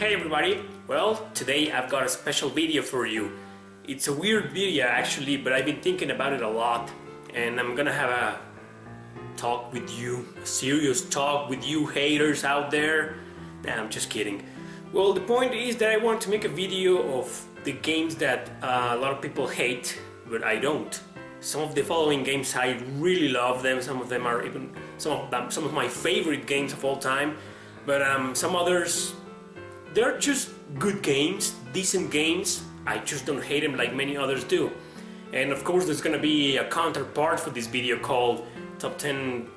Hey everybody! Well, today I've got a special video for you. It's a weird video actually, but I've been thinking about it a lot, and I'm gonna have a talk with you, a serious talk with you haters out there. Nah, I'm just kidding. Well, the point is that I want to make a video of the games that a lot of people hate, but I don't. Some of the following games I really love them. Some of them are even some of my favorite games of all time. But some others, they're just good games, decent games. I just don't hate them like many others do. And of course, there's gonna be a counterpart for this video called Top 10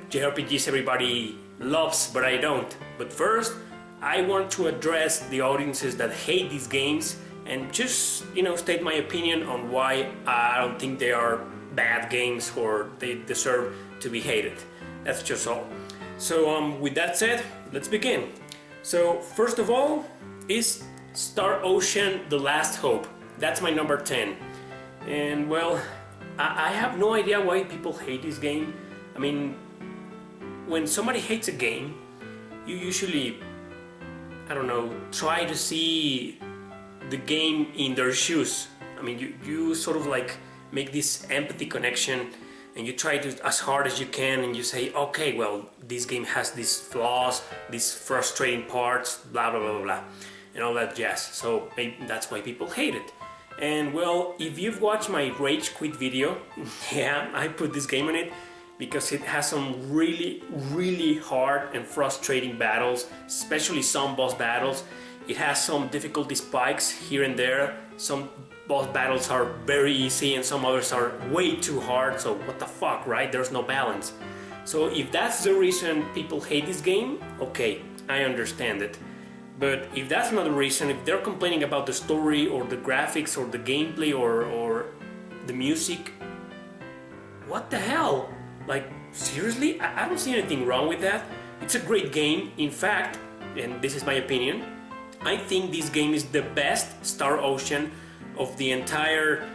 JRPGs Everybody Loves, but I don't. But first, I want to address the audiences that hate these games and just, state my opinion on why I don't think they are bad games or they deserve to be hated. That's just all. So with that said, let's begin. So first of all is Star Ocean: The Last Hope. That's my number 10. And well, I have no idea why people hate this game. I mean, when somebody hates a game, you usually, try to see the game in their shoes. I mean, you sort of like make this empathy connection, and you try to as hard as you can, and you say, okay, well, this game has these flaws, these frustrating parts, blah blah blah blah, and all that jazz. So maybe that's why people hate it. And well, if you've watched my Rage Quit video, yeah, I put this game on it because it has some really hard and frustrating battles, especially some boss battles. It has some difficulty spikes here and there. Some boss battles are very easy and some others are way too hard, so what the fuck, right? There's no balance. So if that's the reason people hate this game, okay, I understand it. But if that's not the reason, if they're complaining about the story or the graphics or the gameplay or the music, what the hell? Like, seriously? I don't see anything wrong with that. It's a great game. In fact, and this is my opinion, I think this game is the best Star Ocean of the entire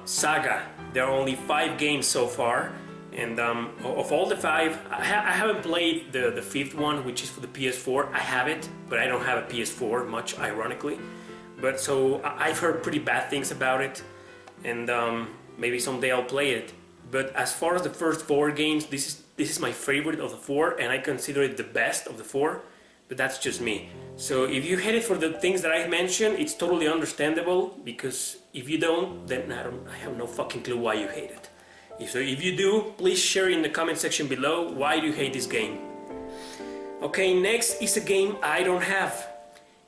saga. There are only 5 games so far, and of all the 5, I haven't played the 5th one, which is for the PS4. I have it, but I don't have a PS4, much ironically. But so I've heard pretty bad things about it, and maybe someday I'll play it. But as far as the first 4 games, this is my favorite of the 4, and I consider it the best of the 4. But that's just me. So if you hate it for the things that I mentioned, it's totally understandable, because if you don't, then I have no fucking clue why you hate it. So if you do, please share in the comment section below why do you hate this game. Okay, next is a game I don't have.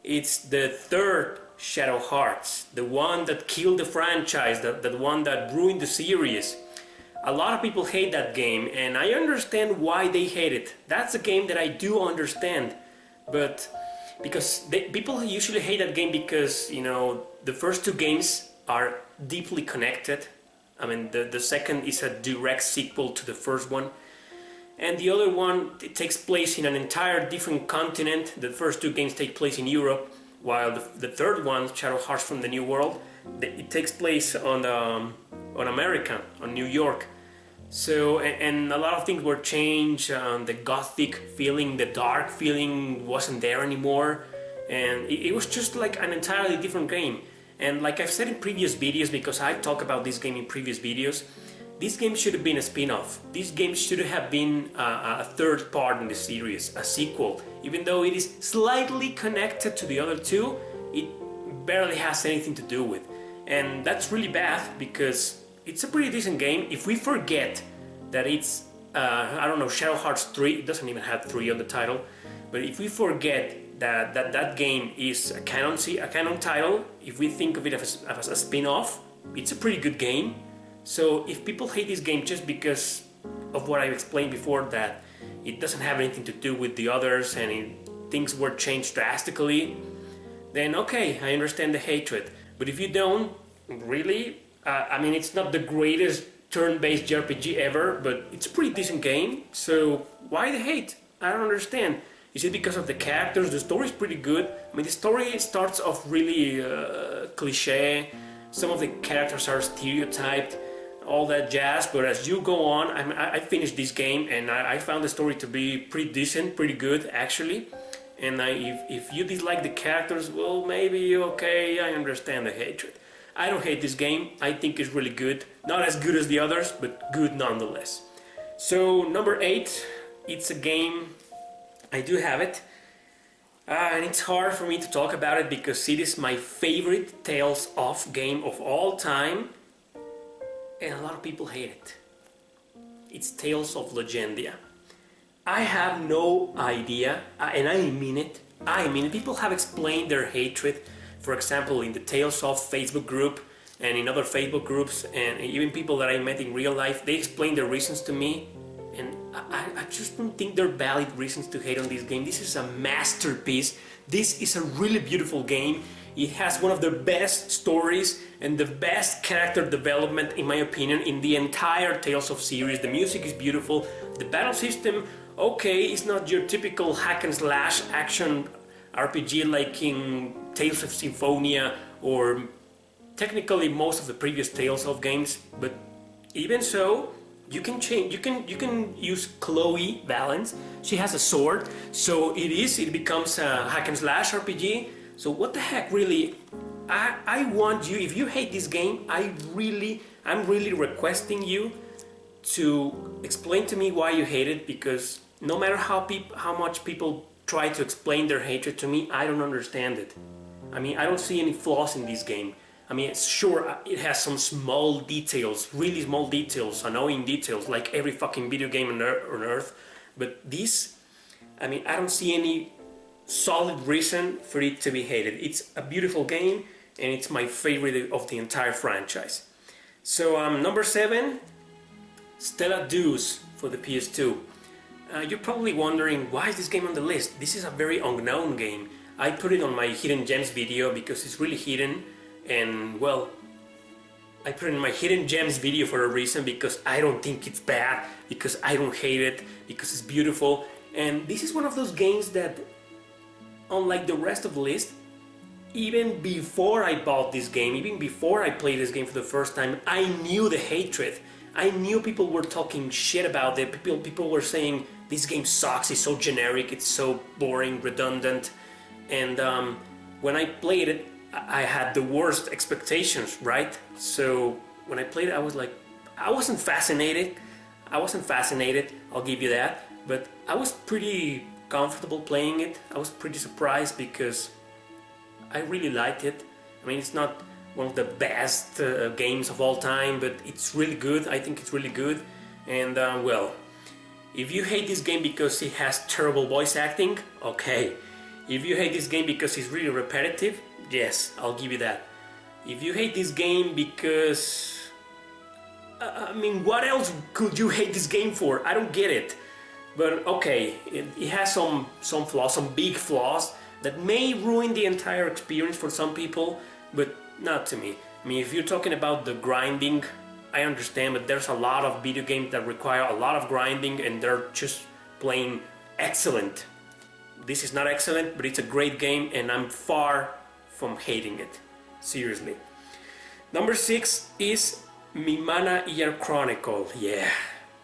It's the third Shadow Hearts, the one that killed the franchise, the one that ruined the series. A lot of people hate that game, and I understand why they hate it. That's a game that I do understand. But because people usually hate that game because, the first 2 games are deeply connected. I mean, the second is a direct sequel to the first one. And the other one, it takes place in an entire different continent. The first 2 games take place in Europe, while the third one, Shadow Hearts from the New World, it takes place on America, on New York. So, and a lot of things were changed. The gothic feeling, the dark feeling wasn't there anymore, and it was just like an entirely different game. And like I've said in previous videos, because I've talked about this game in previous videos, this game should have been a spin-off. This game should have been a third part in the series, a sequel. Even though it is slightly connected to the other 2, it barely has anything to do with. And that's really bad, because it's a pretty decent game. If we forget that it's, Shadow Hearts 3, it doesn't even have 3 on the title, but if we forget that game is a canon title, if we think of it as a spin-off, it's a pretty good game. So if people hate this game just because of what I explained before, that it doesn't have anything to do with the others and things were changed drastically, then okay, I understand the hatred. But if you don't, really, it's not the greatest turn-based JRPG ever, but it's a pretty decent game, so why the hate? I don't understand. Is it because of the characters? The story is pretty good. I mean, the story starts off really cliche. Some of the characters are stereotyped, all that jazz, but as you go on, I finished this game and I found the story to be pretty decent, pretty good actually. And if you dislike the characters, well, maybe, okay, I understand the hatred. I don't hate this game. I think it's really good. Not as good as the others, but good nonetheless. So number 8, it's a game, I do have it. And it's hard for me to talk about it because it is my favorite Tales of game of all time. And a lot of people hate it. It's Tales of Legendia. I have no idea, and I mean it. People have explained their hatred, for example, in the Tales of Facebook group and in other Facebook groups, and even people that I met in real life, they explain their reasons to me, and I just don't think they're valid reasons to hate on this game. This is a masterpiece. This is a really beautiful game. It has one of the best stories and the best character development, in my opinion, in the entire Tales of series. The music is beautiful. The battle system, okay, it's not your typical hack and slash action RPG like in Tales of Symphonia or technically most of the previous Tales of games, but even so, you can change. You can use Chloe Valence. She has a sword, so it becomes a hack and slash RPG. So what the heck, really? I want you. If you hate this game, I'm really requesting you to explain to me why you hate it, because no matter how much people try to explain their hatred to me, I don't understand it. I mean, I don't see any flaws in this game. I mean, sure, it has some small details, really small details, annoying details, like every fucking video game on Earth. But this, I mean, I don't see any solid reason for it to be hated. It's a beautiful game, and it's my favorite of the entire franchise. So number 7, Stella Dues for the PS2. You're probably wondering, why is this game on the list? This is a very unknown game. I put it on my Hidden Gems video because it's really hidden, and well, I put it in my Hidden Gems video for a reason, because I don't think it's bad, because I don't hate it, because it's beautiful. And this is one of those games that, unlike the rest of the list, even before I bought this game, even before I played this game for the first time, I knew the hatred. I knew people were talking shit about it. People were saying, this game sucks, it's so generic, it's so boring, redundant. And when I played it, I had the worst expectations, right? So when I played it, I was like, I wasn't fascinated, I'll give you that. But I was pretty comfortable playing it. I was pretty surprised because I really liked it. I mean, it's not one of the best games of all time, but it's really good. I think it's really good. And well, if you hate this game because it has terrible voice acting, okay. If you hate this game because it's really repetitive, yes, I'll give you that. If you hate this game because... I mean, what else could you hate this game for? I don't get it. But okay, it has some flaws, some big flaws that may ruin the entire experience for some people, but not to me. I mean, if you're talking about the grinding, I understand, but there's a lot of video games that require a lot of grinding and they're just plain excellent. This is not excellent, but it's a great game and I'm far from hating it. Seriously. Number 6 is Mi Mana y el Chronicle. Yeah.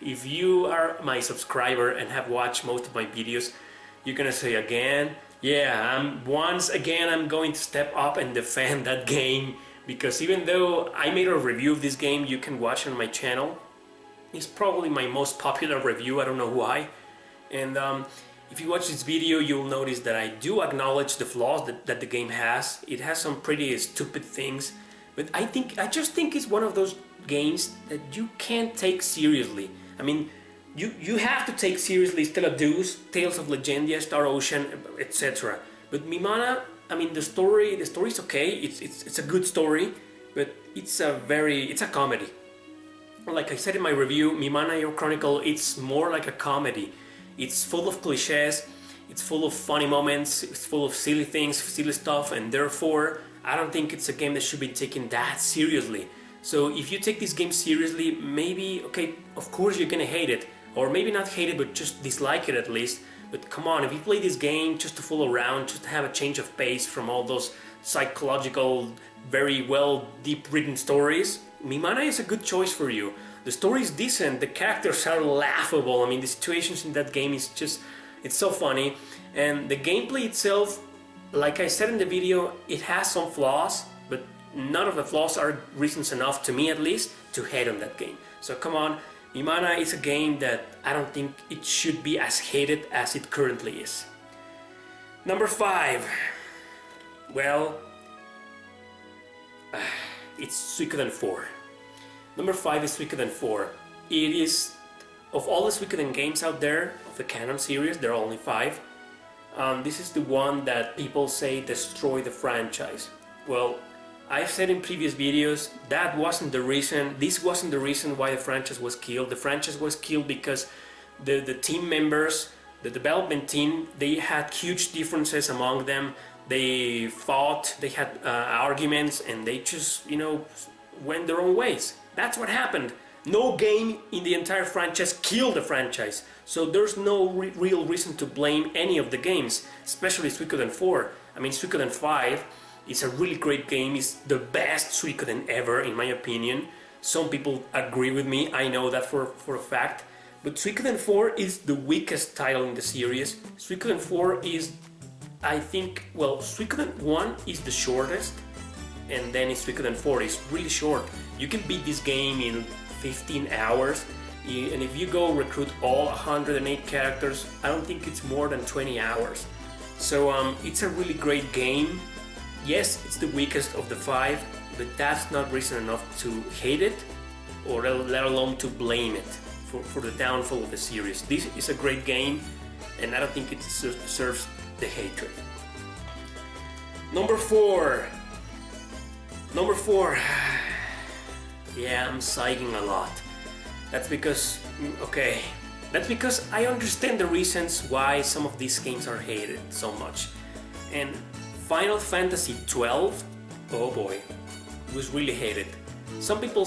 If you are my subscriber and have watched most of my videos, you're gonna say again, yeah, once again I'm going to step up and defend that game, because even though I made a review of this game, you can watch on my channel. It's probably my most popular review, I don't know why. And if you watch this video, you'll notice that I do acknowledge the flaws that the game has. It has some pretty stupid things, but I just think it's one of those games that you can't take seriously. I mean, you have to take seriously Stella Dues, Tales of Legendia, Star Ocean, etc. But Mi Mana, I mean, the story's okay. It's a good story, but it's a comedy. Like I said in my review, Mi Mana y el Chronicle, it's more like a comedy. It's full of cliches, it's full of funny moments, it's full of silly things, silly stuff, and therefore I don't think it's a game that should be taken that seriously. So if you take this game seriously, maybe, okay, of course you're gonna hate it, or maybe not hate it, but just dislike it at least. But come on, if you play this game just to fool around, just to have a change of pace from all those psychological, very well deep-written stories, Mi Mana is a good choice for you. The story is decent, the characters are laughable. I mean, the situations in that game is just, It's so funny. And the gameplay itself, like I said in the video, it has some flaws, but none of the flaws are reasons enough, to me at least, to hate on that game. So come on, Imana is a game that I don't think it should be as hated as it currently is. Number 5. Well, it's Suikoden 4. Number 5 is Suikoden 4. It is, of all the Suikoden games out there, of the canon series, there are only 5. This is the one that people say destroy the franchise. Well, I've said in previous videos that wasn't the reason, this wasn't the reason why the franchise was killed. The franchise was killed because the team members, the development team, they had huge differences among them. They fought, they had arguments, and they just, went their own ways. That's what happened. No game in the entire franchise killed the franchise, so there's no real reason to blame any of the games, especially Suikoden 4. I mean, Suikoden 5 is a really great game. It's the best Suikoden ever, in my opinion. Some people agree with me, I know that for a fact. But Suikoden 4 is the weakest title in the series. Suikoden 4 is, I think, well, Suikoden 1 is the shortest, and then Suikoden 4 is really short. You can beat this game in 15 hours, and if you go recruit all 108 characters, I don't think it's more than 20 hours. So it's a really great game. Yes, it's the weakest of the 5, but that's not reason enough to hate it, or let alone to blame it for the downfall of the series. This is a great game, and I don't think it deserves the hatred. Number 4. Number 4. Yeah, I'm sighing a lot. That's because I understand the reasons why some of these games are hated so much. And Final Fantasy XII, oh boy, it was really hated. Some people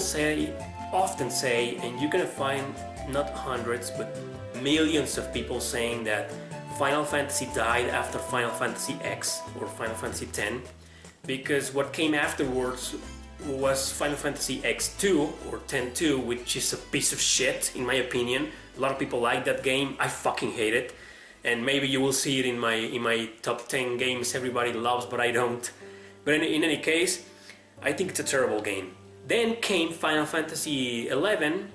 often say, and you're gonna find not hundreds, but millions of people saying that Final Fantasy died after Final Fantasy X or Final Fantasy X, because what came afterwards was Final Fantasy X2 or X-2, which is a piece of shit in my opinion. A lot of people like that game. I fucking hate it, and maybe you will see it in my top 10 games everybody loves, but I don't. But in any case, I think it's a terrible game. Then came Final Fantasy XI.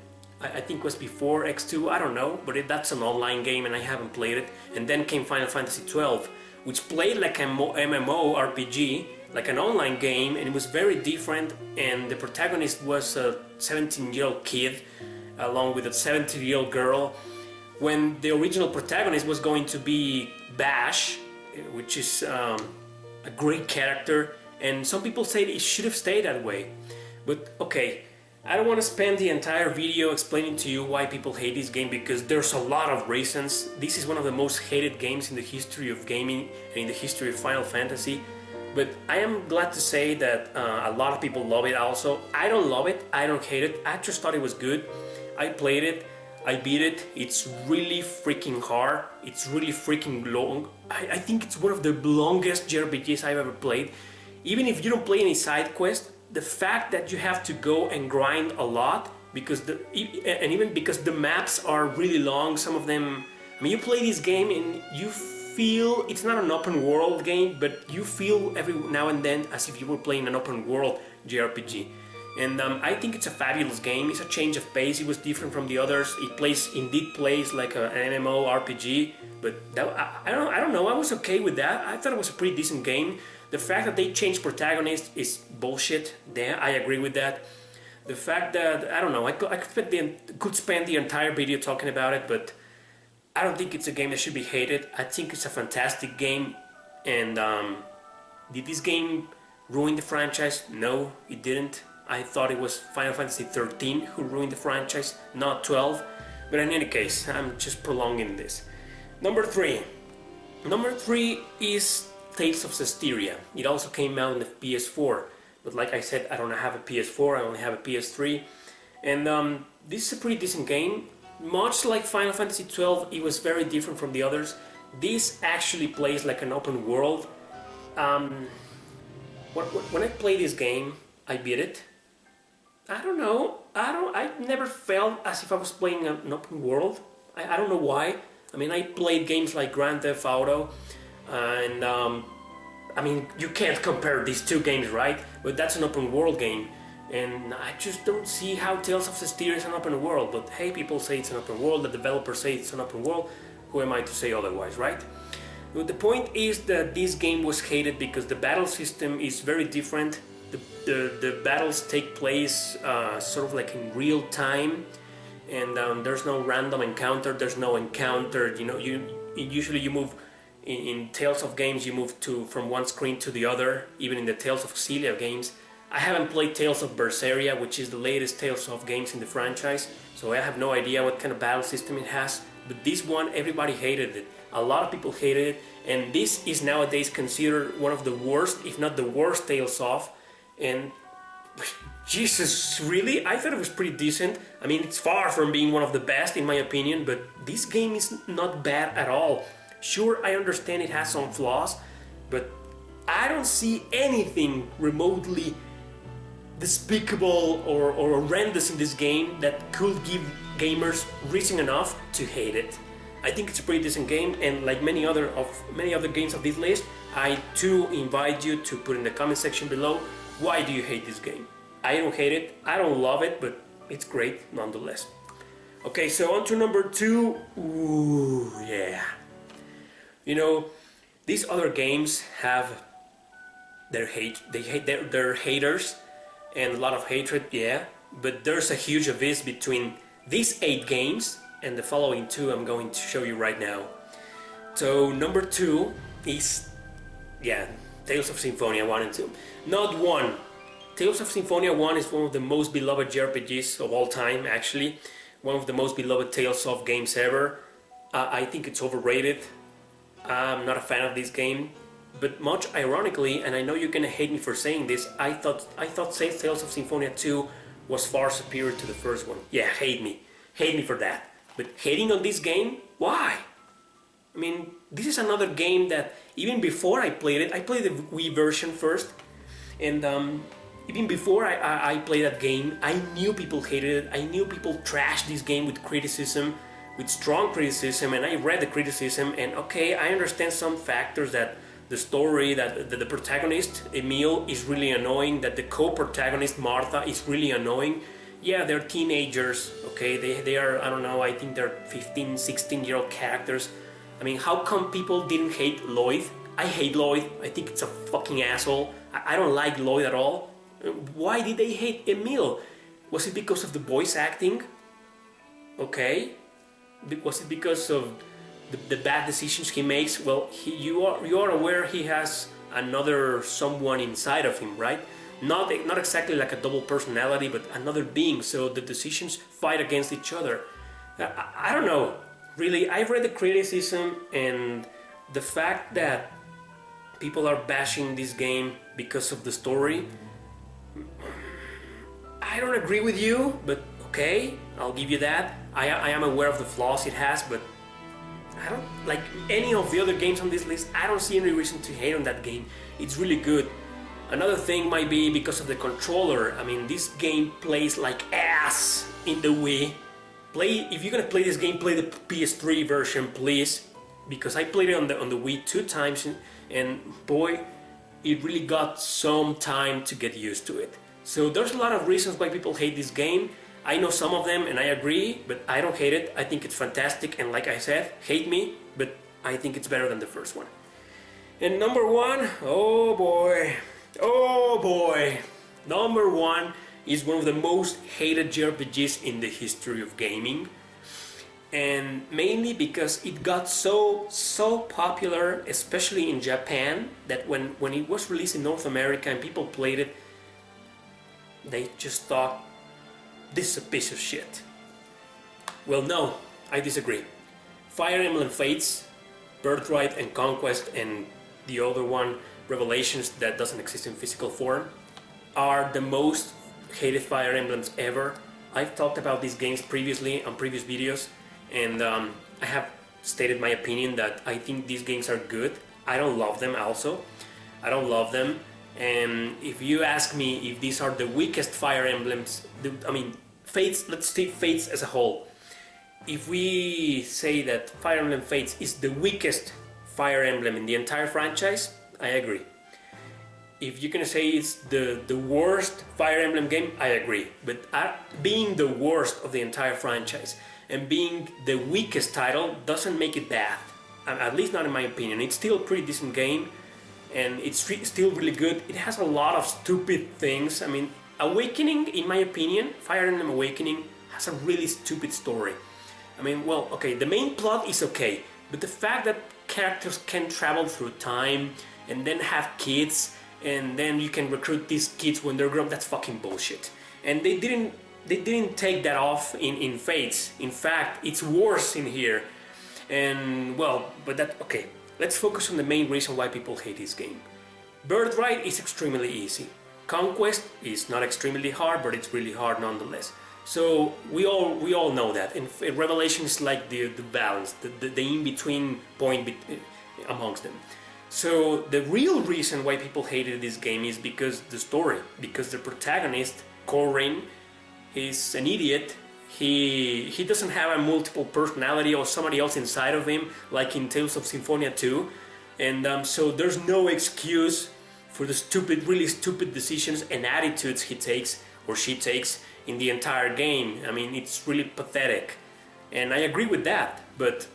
I think it was before X2, I don't know, but that's an online game and I haven't played it. And then came Final Fantasy XII, which played like an MMORPG, like an online game, and it was very different, and the protagonist was a 17-year-old kid along with a 17-year-old girl, when the original protagonist was going to be Bash, which is a great character, and some people say it should have stayed that way. But okay, I don't want to spend the entire video explaining to you why people hate this game, because there's a lot of reasons. This is one of the most hated games in the history of gaming and in the history of Final Fantasy. But I am glad to say that a lot of people love it also. I don't love it, I don't hate it, I just thought it was good. I played it, I beat it, it's really freaking hard, it's really freaking long. I think it's one of the longest JRPGs I've ever played. Even if you don't play any side quests, the fact that you have to go and grind a lot, because even because the maps are really long, some of them, I mean, you play this game and you feel, it's not an open world game, but you feel every now and then as if you were playing an open world JRPG. And I think it's a fabulous game. It's a change of pace, it was different from the others. It indeed plays like an MMO RPG, but I don't know, I was okay with that. I thought it was a pretty decent game. The fact that they changed protagonist is bullshit. I agree with that. The fact that, I don't know, I could spend the entire video talking about it, but I don't think it's a game that should be hated. I think it's a fantastic game. And did this game ruin the franchise? No, it didn't. I thought it was Final Fantasy XIII who ruined the franchise, not 12. But in any case, I'm just prolonging this. Number 3. Number 3 is Tales of Zestiria. It also came out on the PS4, but like I said, I don't have a PS4, I only have a PS3. And this is a pretty decent game. Much like Final Fantasy XII, it was very different from the others. This actually plays like an open world. When I play this game, I beat it. I don't know, I never felt as if I was playing an open world. I don't know why. I mean, I played games like Grand Theft Auto, and I mean, you can't compare these two games, right? But that's an open world game, and I just don't see how Tales of Zestiria is an open world. But hey, people say it's an open world, the developers say it's an open world. Who am I to say otherwise, right? But the point is that this game was hated because the battle system is very different. The battles take place sort of like in real time, and there's no random encounter. There's no encounter. You know, usually you move in Tales of games. You move from one screen to the other. Even in the Tales of Xillia games, I haven't played Tales of Berseria, which is the latest Tales of games in the franchise, so I have no idea what kind of battle system it has. But this one, everybody hated it. A lot of people hated it, and this is nowadays considered one of the worst, if not the worst, Tales of. And Jesus, really? I thought it was pretty decent. I mean, it's far from being one of the best in my opinion, but this game is not bad at all. Sure, I understand it has some flaws, but I don't see anything remotely despicable or horrendous in this game that could give gamers reason enough to hate it. I think it's a pretty decent game, and like many other games of this list, I too invite you to put in the comment section below, why do you hate this game? I don't hate it, I don't love it, but it's great nonetheless. Okay, so on to number 2. Ooh, yeah. You know, these other games have their haters and a lot of hatred, yeah, but there's a huge abyss between these 8 games and the following 2 I'm going to show you right now. So number 2 is, yeah, Tales of Symphonia 1 and 2. Not 1. Tales of Symphonia 1 is one of the most beloved JRPGs of all time, actually. One of the most beloved Tales of games ever. I think it's overrated. I'm not a fan of this game. But much ironically, and I know you're gonna hate me for saying this, I thought Tales of Symphonia 2 was far superior to the first one. Yeah, hate me for that. But hating on this game, why? I mean, this is another game that even before I played the Wii version first, and even before I played that game, I knew people hated it. I knew people trashed this game with criticism, with strong criticism, and I read the criticism, and okay, I understand some factors, that the story, that the protagonist, Emil, is really annoying, that the co-protagonist, Martha, is really annoying. Yeah, they're teenagers, okay, they are, I don't know, I think they're 15, 16-year-old characters. I mean, how come people didn't hate Lloyd? I hate Lloyd, I think it's a fucking asshole. I don't like Lloyd at all. Why did they hate Emil? Was it because of the voice acting? Okay. Was it because of the bad decisions he makes? Well, you are aware he has another someone inside of him, right? Not exactly like a double personality, but another being, so the decisions fight against each other. I don't know, really. I've read the criticism, and the fact that people are bashing this game because of the story, I don't agree with you, but okay, I'll give you that. I am aware of the flaws it has, but I don't, like any of the other games on this list, I don't see any reason to hate on that game. It's really good. Another thing might be because of the controller. I mean, this game plays like ass in the Wii. If you're gonna play this game, play the PS3 version, please, because I played it on the Wii 2 times, and boy, it really got some time to get used to it. So there's a lot of reasons why people hate this game. I know some of them, and I agree, but I don't hate it. I think it's fantastic, and like I said, hate me, but I think it's better than the first one. And number 1, oh boy. Number 1 is one of the most hated JRPGs in the history of gaming. And mainly because it got so popular, especially in Japan, that when it was released in North America and people played it, they just thought, this is a piece of shit. Well, no, I disagree. Fire Emblem Fates, Birthright and Conquest, and the other one, Revelations, that doesn't exist in physical form, are the most hated Fire Emblems ever. I've talked about these games previously on previous videos, and I have stated my opinion that I think these games are good. I don't love them also. I don't love them. And if you ask me if these are the weakest Fire Emblems, I mean, Fates, let's take Fates as a whole. if we say that Fire Emblem Fates is the weakest Fire Emblem in the entire franchise, I agree. If you're gonna say it's the worst Fire Emblem game, I agree. But being the worst of the entire franchise and being the weakest title doesn't make it bad. At least not in my opinion. It's still a pretty decent game, and it's still really good. It has a lot of stupid things. I mean, Awakening, in my opinion, Fire Emblem Awakening has a really stupid story. I mean, well, okay, the main plot is okay, but the fact that characters can travel through time and then have kids, and then you can recruit these kids when they're grown, that's fucking bullshit. And they didn't take that off in Fates. In fact, it's worse in here. And well, but that, okay, let's focus on the main reason why people hate this game. Birthright is extremely easy. Conquest is not extremely hard, but it's really hard nonetheless. So we all know that. And Revelation is like the balance, the in-between point amongst them. So the real reason why people hated this game is because the story, because the protagonist, Corrin, he's an idiot. He doesn't have a multiple personality or somebody else inside of him like in Tales of Symphonia 2. And so there's no excuse for the stupid, really stupid decisions and attitudes he takes or she takes in the entire game. I mean, it's really pathetic. And I agree with that, but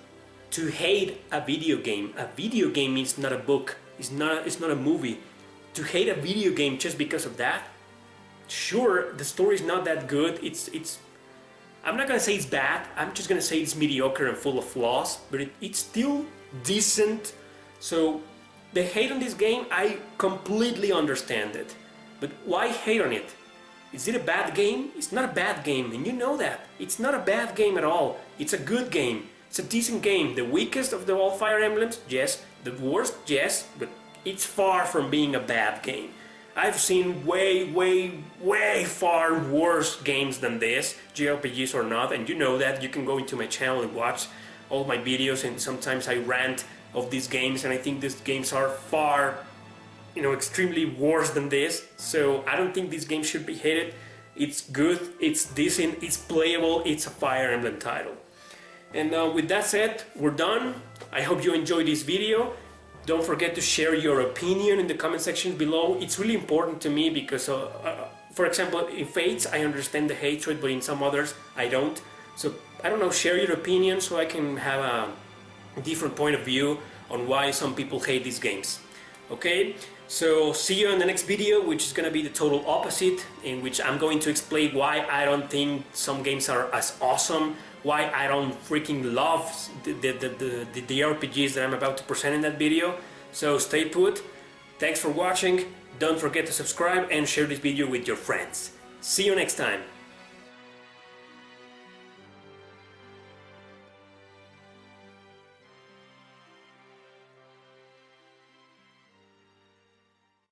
to hate a video game is not a book, it's not a movie. To hate a video game just because of that? Sure, the story's not that good. I'm not gonna say it's bad, I'm just gonna say it's mediocre and full of flaws, but it's still decent. So the hate on this game, I completely understand it. But why hate on it? Is it a bad game? It's not a bad game, and you know that. It's not a bad game at all. It's a good game. It's a decent game. The weakest of the all Fire Emblems? Yes. The worst? Yes. But it's far from being a bad game. I've seen way far worse games than this, JRPGs or not, and you know that. You can go into my channel and watch all my videos, and sometimes I rant of these games, and I think these games are far, extremely worse than this. So I don't think this game should be hated. It's good, it's decent, it's playable, it's a Fire Emblem title. And with that said, we're done. I hope you enjoyed this video. Don't forget to share your opinion in the comment section below. It's really important to me because, for example, in Fates, I understand the hatred, but in some others, I don't. So, I don't know, share your opinion so I can have a different point of view on why some people hate these games. Okay? So, see you in the next video, which is going to be the total opposite, in which I'm going to explain why I don't think some games are as awesome, why I don't freaking love the RPGs that I'm about to present in that video. So stay put. Thanks for watching. Don't forget to subscribe and share this video with your friends. See you next time.